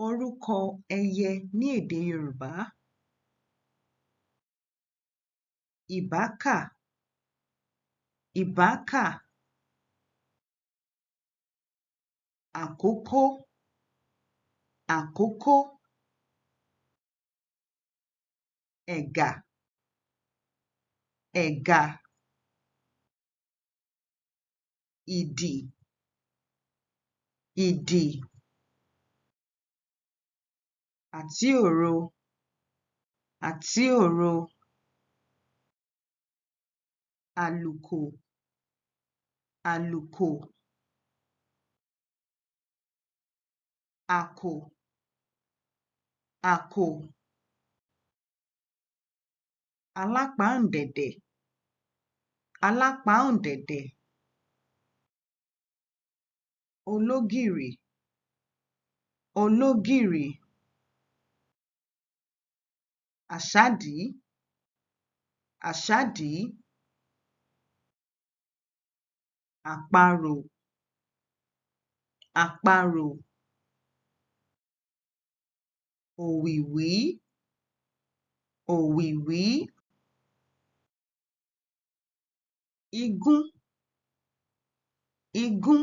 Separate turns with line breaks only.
Orúkọ ẹyẹ ní èdè Yorùbá. Ìbákà, ìbákà. Àkókó, àkókó. Ẹ̀gà, ẹ̀gà. Ìdì, ìdì. Àtíòro, àtíòro. Àlùkò, àlùkò. Àkò, àkò. Alápáǹdẹ̀dẹ̀, alápáǹdẹ̀dẹ̀. Ológìrì, ológìrì. Àṣádìí, àṣádìí. Àparò, àparò. Òwìwí, òwìwí. Igún, igún.